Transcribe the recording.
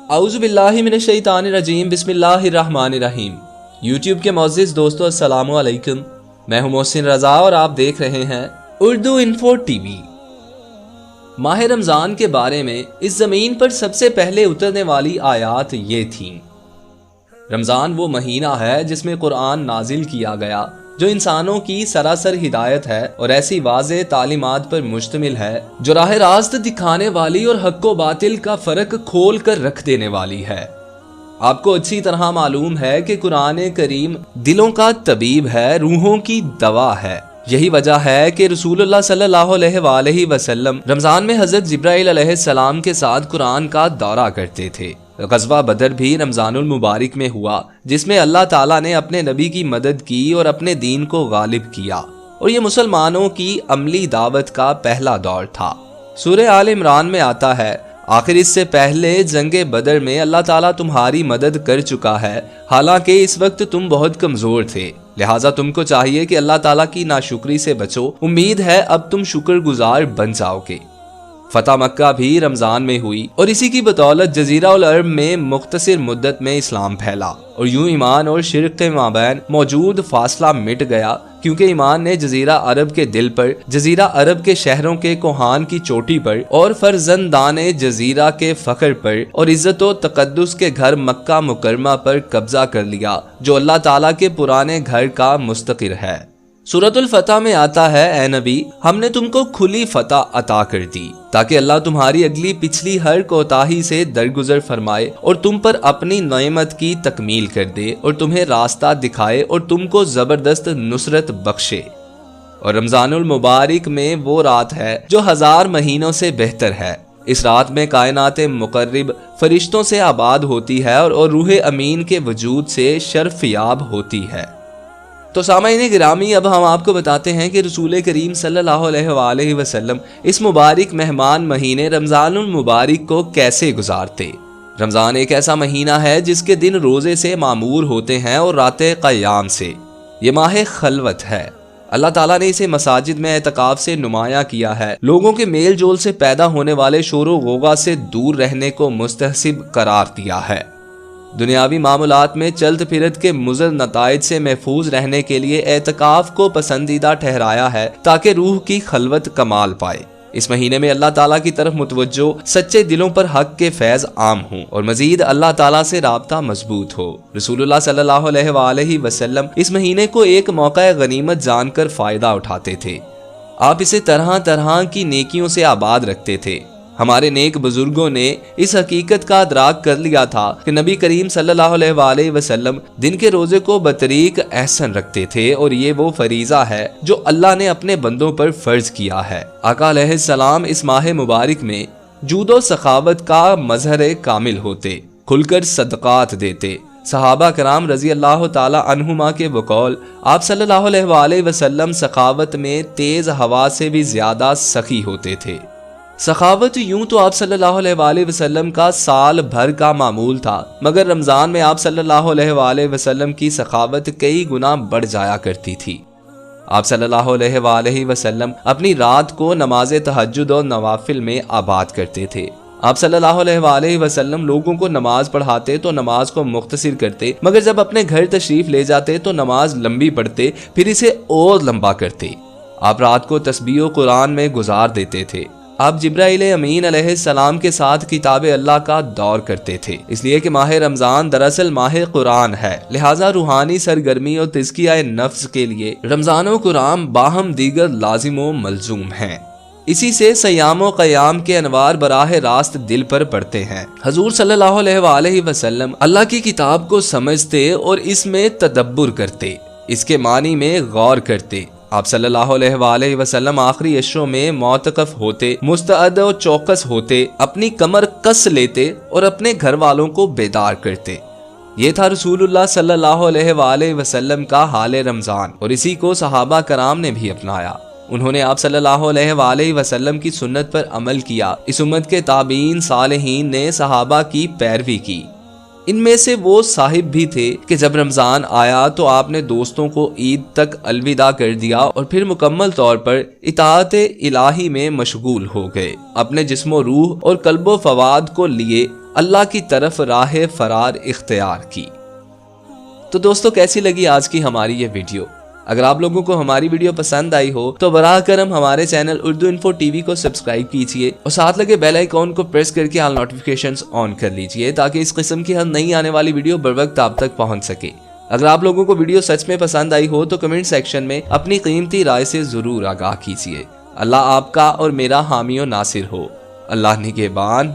اعوذ باللہ من الشیطان الرجیم، بسم اللہ الرحمن الرحیم۔ یوٹیوب کے معزز دوستو السلام علیکم، میں ہوں محسن رضا اور آپ دیکھ رہے ہیں اردو انفو ٹی وی۔ ماہ رمضان کے بارے میں اس زمین پر سب سے پہلے اترنے والی آیات یہ تھیں۔ رمضان وہ مہینہ ہے جس میں قرآن نازل کیا گیا، جو انسانوں کی سراسر ہدایت ہے اور ایسی واضح تعلیمات پر مشتمل ہے جو راہ راست دکھانے والی اور حق و باطل کا فرق کھول کر رکھ دینے والی ہے۔ آپ کو اچھی طرح معلوم ہے کہ قرآن کریم دلوں کا طبیب ہے، روحوں کی دوا ہے۔ یہی وجہ ہے کہ رسول اللہ صلی اللہ علیہ وآلہ وسلم رمضان میں حضرت جبرائیل علیہ السلام کے ساتھ قرآن کا دورہ کرتے تھے۔ غزوہ بدر بھی رمضان المبارک میں ہوا، جس میں اللہ تعالیٰ نے اپنے نبی کی مدد کی اور اپنے دین کو غالب کیا، اور یہ مسلمانوں کی عملی دعوت کا پہلا دور تھا۔ سورہ آل عمران میں آتا ہے، آخر اس سے پہلے جنگ بدر میں اللہ تعالیٰ تمہاری مدد کر چکا ہے، حالانکہ اس وقت تم بہت کمزور تھے، لہٰذا تم کو چاہیے کہ اللہ تعالیٰ کی ناشکری سے بچو، امید ہے اب تم شکر گزار بن جاؤ گے۔ فتح مکہ بھی رمضان میں ہوئی اور اسی کی بدولت جزیرہ العرب میں مختصر مدت میں اسلام پھیلا، اور یوں ایمان اور شرک کے مابین موجود فاصلہ مٹ گیا، کیونکہ ایمان نے جزیرہ عرب کے دل پر، جزیرہ عرب کے شہروں کے کوہان کی چوٹی پر اور فرزندان جزیرہ کے فخر پر اور عزت و تقدس کے گھر مکہ مکرمہ پر قبضہ کر لیا، جو اللہ تعالیٰ کے پرانے گھر کا مستقر ہے۔ سورۃ الفتح میں آتا ہے، اے نبی، ہم نے تم کو کھلی فتح عطا کر دی تاکہ اللہ تمہاری اگلی پچھلی ہر کوتاہی سے درگزر فرمائے اور تم پر اپنی نعمت کی تکمیل کر دے اور تمہیں راستہ دکھائے اور تم کو زبردست نصرت بخشے۔ اور رمضان المبارک میں وہ رات ہے جو 1000 مہینوں سے بہتر ہے۔ اس رات میں کائنات مقرب فرشتوں سے آباد ہوتی ہے اور روح امین کے وجود سے شرف یاب ہوتی ہے۔ تو سامعین گرامی، اب ہم آپ کو بتاتے ہیں کہ رسول کریم صلی اللہ علیہ وآلہ وسلم اس مبارک مہمان مہینے رمضان المبارک کو کیسے گزارتے۔ رمضان ایک ایسا مہینہ ہے جس کے دن روزے سے معمور ہوتے ہیں اور راتیں قیام سے۔ یہ ماہ خلوت ہے۔ اللہ تعالیٰ نے اسے مساجد میں اعتکاف سے نمایاں کیا ہے، لوگوں کے میل جول سے پیدا ہونے والے شور و غوغا سے دور رہنے کو مستحسب قرار دیا ہے، دنیاوی معاملات میں چلت پھرت کے مضر نتائج سے محفوظ رہنے کے لیے اعتکاف کو پسندیدہ ٹھہرایا ہے تاکہ روح کی خلوت کمال پائے۔ اس مہینے میں اللہ تعالیٰ کی طرف متوجہ سچے دلوں پر حق کے فیض عام ہوں اور مزید اللہ تعالیٰ سے رابطہ مضبوط ہو۔ رسول اللہ صلی اللہ علیہ وآلہ وسلم اس مہینے کو ایک موقع غنیمت جان کر فائدہ اٹھاتے تھے۔ آپ اسے طرح طرح کی نیکیوں سے آباد رکھتے تھے۔ ہمارے نیک بزرگوں نے اس حقیقت کا ادراک کر لیا تھا کہ نبی کریم صلی اللہ علیہ وآلہ وسلم دن کے روزے کو بطریق احسن رکھتے تھے، اور یہ وہ فریضہ ہے جو اللہ نے اپنے بندوں پر فرض کیا ہے۔ آقا علیہ السلام اس ماہ مبارک میں جود و سخاوت کا مظہر کامل ہوتے، کھل کر صدقات دیتے۔ صحابہ کرام رضی اللہ تعالی عنہما کے بقول، آپ صلی اللہ علیہ وآلہ وسلم سخاوت میں تیز ہوا سے بھی زیادہ سخی ہوتے تھے۔ سخاوت یوں تو آپ صلی اللہ علیہ وآلہ وسلم کا سال بھر کا معمول تھا، مگر رمضان میں آپ صلی اللہ علیہ وآلہ وسلم کی سخاوت کئی گنا بڑھ جایا کرتی تھی۔ آپ صلی اللہ علیہ وآلہ وسلم اپنی رات کو نماز تہجد اور نوافل میں آباد کرتے تھے۔ آپ صلی اللہ علیہ وآلہ وسلم لوگوں کو نماز پڑھاتے تو نماز کو مختصر کرتے، مگر جب اپنے گھر تشریف لے جاتے تو نماز لمبی پڑھتے، پھر اسے اور لمبا کرتے۔ آپ رات کو تسبیح و قرآن میں گزار دیتے تھے۔ آپ جبرائیل امین علیہ السلام کے ساتھ کتاب اللہ کا دور کرتے تھے، اس لیے کہ ماہ رمضان دراصل ماہ قرآن ہے، لہٰذا روحانی سرگرمی اور تزکیہ نفس کے لیے رمضان و قرآن باہم دیگر لازم و ملزوم ہیں۔ اسی سے سیام و قیام کے انوار براہ راست دل پر پڑتے ہیں۔ حضور صلی اللہ علیہ وآلہ وسلم اللہ کی کتاب کو سمجھتے اور اس میں تدبر کرتے، اس کے معنی میں غور کرتے۔ آپ صلی اللہ علیہ وآلہ وسلم آخری عشروں میں معتکف ہوتے، مستعد و چوکس ہوتے، اپنی کمر کس لیتے اور اپنے گھر والوں کو بیدار کرتے۔ یہ تھا رسول اللہ صلی اللہ علیہ وآلہ وسلم کا حال رمضان، اور اسی کو صحابہ کرام نے بھی اپنایا۔ انہوں نے آپ صلی اللہ علیہ وآلہ وسلم کی سنت پر عمل کیا۔ اس امت کے تابعین صالحین نے صحابہ کی پیروی کی۔ ان میں سے وہ صاحب بھی تھے کہ جب رمضان آیا تو آپ نے دوستوں کو عید تک الوداع کر دیا اور پھر مکمل طور پر اطاعت الہی میں مشغول ہو گئے، اپنے جسم و روح اور قلب و فواد کو لیے اللہ کی طرف راہ فرار اختیار کی۔ تو دوستو کیسی لگی آج کی ہماری یہ ویڈیو؟ اگر آپ لوگوں کو ہماری ویڈیو پسند آئی ہو تو براہ کرم ہمارے channel Urdu info T V کو سبسکرائب کیجئے اور ساتھ لگے بیل آئیکن کو پریس کر کے آل نوٹیفیکیشنز آن کر لیجئے تاکہ اس قسم کی ہر نئی آنے والی ویڈیو بر وقت آپ تک پہنچ سکے۔ اگر آپ لوگوں کو ویڈیو سچ میں پسند آئی ہو تو کمنٹ سیکشن میں اپنی قیمتی رائے سے ضرور آگاہ کیجئے۔ اللہ آپ کا اور میرا حامی و ناصر ہو۔ اللہ نگہبان۔